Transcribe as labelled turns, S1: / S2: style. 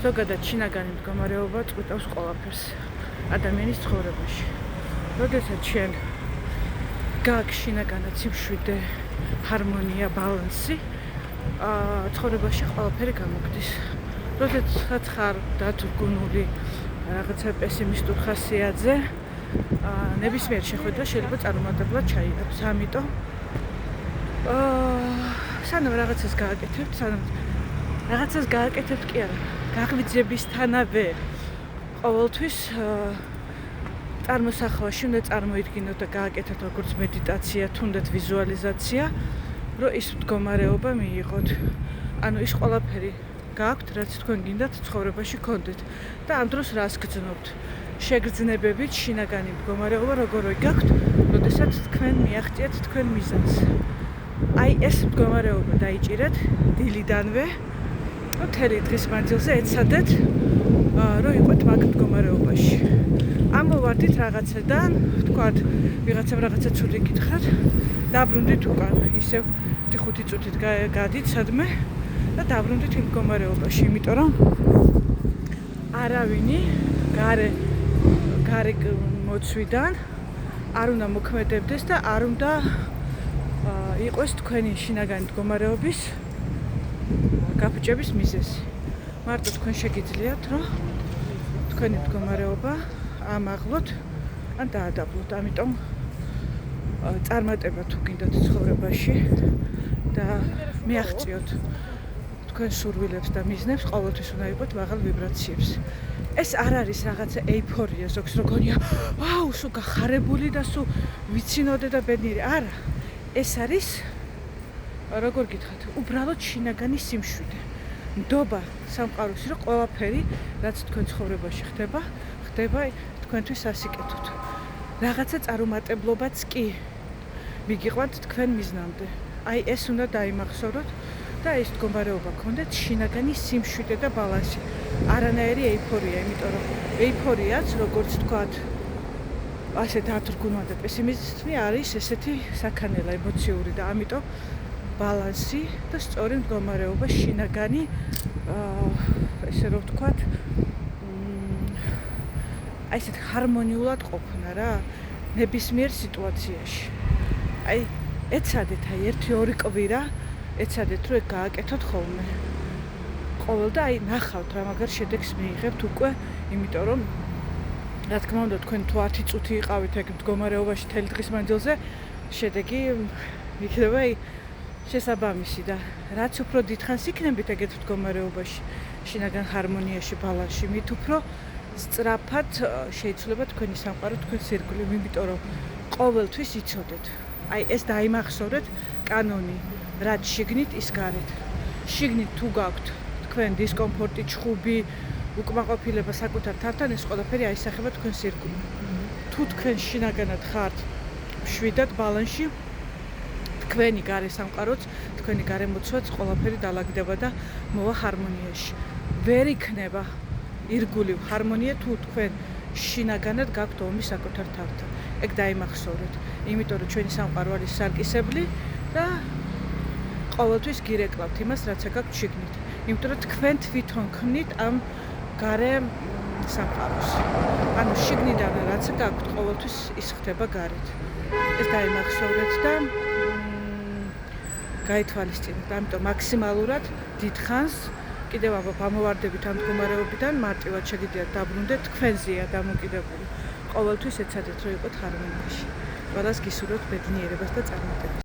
S1: ზოგადად შინაგანი მდგომარეობა წყვეტავს ყველაფერს ადამიანის ცხოვრებაში. როდესაც შენ გაქვს შინაგანად სიმშვიდე, ჰარმონია, ბალანსი, ცხოვრებაში ყველაფერი გამოგდის. როდესაც ხარ დათრგუნული რაღაცა პესიმისტურ ხასიათზე, ნებისმიერი შეხვედრა შეიძლება წარუმატებლად ჩაიგდოს. ამიტომ სანამ რაღაცას გააკეთებთ კი არა, გაღვიძებისთანავე ყოველთვის წარმოსახვაში უნდა წარმოიდგინოთ და გააკეთოთ როგორც მედიტაცია, თუნდაც ვიზუალიზაცია, რომ ის მდგომარეობა მიიღოთ. ანუ ის ყველაფერი გაქვთ, რაც თქვენ გინდათ ცხოვრებაში გქონდეთ და ამ დროს რას გძნობთ? შეგრძნებებით შინაგანი მდგომარეობა როგორ გაქვთ, როდესაც თქვენ მიაღწიეთ თქვენ მიზანს. აი ეს მდგომარეობა დაიჭირეთ დილიდანვე, მთელი დღის მანძილზე ეცადეთ, რომ იყოთ მაგ მდგომარეობაში. ამოვარდით რაღაციდან, თქვათ, ვიღაცამ რაღაცა ცუდი გითხრათ, დაბრუნდით უკან, ისევ 5 წუთით გადით სადმე და დაბრუნდით იმ მდგომარეობაში, იმიტომ რომ არავინი გარე მოცვიდან არ უნდა მოქმედებდეს და არ უნდა იყოს თქვენი შინაგანი მდგომარეობის გაფუჭების მიზეზი. მარტო თქვენ შეგიძლიათ, რომ თქვენი მდგომარეობა ამაღლოთ ან დაადაბლოთ. ამიტომ წარმატება თუ გინდათ ცხოვრებაში და მიაღწიოთ თქვენ სურვილებს და მიზნებს, ყოველთვის უნდა იყოთ მაღალ ვიბრაციებს. ეს არ არის რაღაცა ეიფორია, ზოგს როგორია, ვაუ, სულ გახარებული და სულ ვიცინოდე და ბედნიერი. არა, ეს არის როგორ გითხრათ, უბრალოდ შინაგანი სიმშვიდე. ნდობა სამყაროში, რომ ყველაფერი, რაც თქვენ ცხოვრებაში ხდება თქვენთვის ასიკეთოთ. რაღაცა წარუმატებლობაც კი მიგიყვანთ თქვენ მიზნამდე. აი ეს უნდა დაიმახსოვროთ და ეს მდგომარეობა გქონდეთ შინაგანი სიმშვიდე და ბალანსი. არანაირი ეიფორია, იმიტომ რომ ეიფორიაც, როგორც თქვათ, ასე დათრგუნვა და პესიმიზმი არის ესეთი საქანელა ემოციური და ამიტომ ბალანსი და სწორი მდგომარეობა შინაგანი, ესე რომ ვთქვათ, აი ესეთ ჰარმონიულად ყოფნა რა, ნებისმიერ სიტუაციაში. აი ეცადეთ, აი 1-2 კვირა ეცადეთ, რომ გააკეთოთ ხოლმე. ყოველ და აი ნახავთ რა მაგარ შედეგს მიიღებთ უკვე, იმიტომ რომ რა თქმა უნდა თქვენ თუ 10 წუთი იყავით ეგ მდგომარეობაში მთელი დღის მანძილზე, შედეგი იქნება შესაბამისი და რაც უფრო დიდხანს იქნებით ეგეთ მდგომარეობაში, შინაგან ჰარმონიაში, ბალანსში, მით უფრო სწრაფად შეიძლება თქვენი სამყარო, თქვენს ირგვლივ, იმიტომ რომ ყოველთვის იცოდეთ. აი ეს დაიმახსოვრეთ კანონი, რაც შიგნით ის გარეთ. შიგნით თუ გაქვთ თქვენ დისკომფორტი, ჩხუბი, უკმაყოფილება საკუთარ თავთან, ეს ყველაფერი აისახება თქვენს ირგვლივ. თუ თქვენ შინაგანად ხართ მშვიდად ბალანსში, თქვენი გარე სამყაროც, თქვენი გარე მოცვაც ყველაფერი დალაგდება და მოვა ჰარმონიაში. ვერ იქნება ირგვლივ ჰარმონია თუ თქვენ შინაგანად გაქვთ ომი საკუთარ თავთან. ეგ დაიმახსოვრეთ, იმიტომ რომ ჩვენი სამყარო არის სარკისებლი და ყოველთვის გირეკლავთ იმას, რაც გაქვთ შიგნით. იმიტომ რომ თქვენ თვითონ ქმნით ამ გარე სამყაროს. ანუ შიგნიდან რაც გაქვთ, ყოველთვის ის ხდება გარეთ. ეს დაიმახსოვრეთ და გაითვალისწინეთ. ამიტომ მაქსიმალურად დიდხანს კიდევ ამოვარდებით ამ მდგომარეობიდან, მარტივად შეგიძლიათ დაბრუნდეთ, თქვენზეა დამოკიდებული. ყოველთვის ეცადეთ, რომ იყოთ ჰარმონიაში. ყველას გისურვებთ ბედნიერებას და წარმატებას.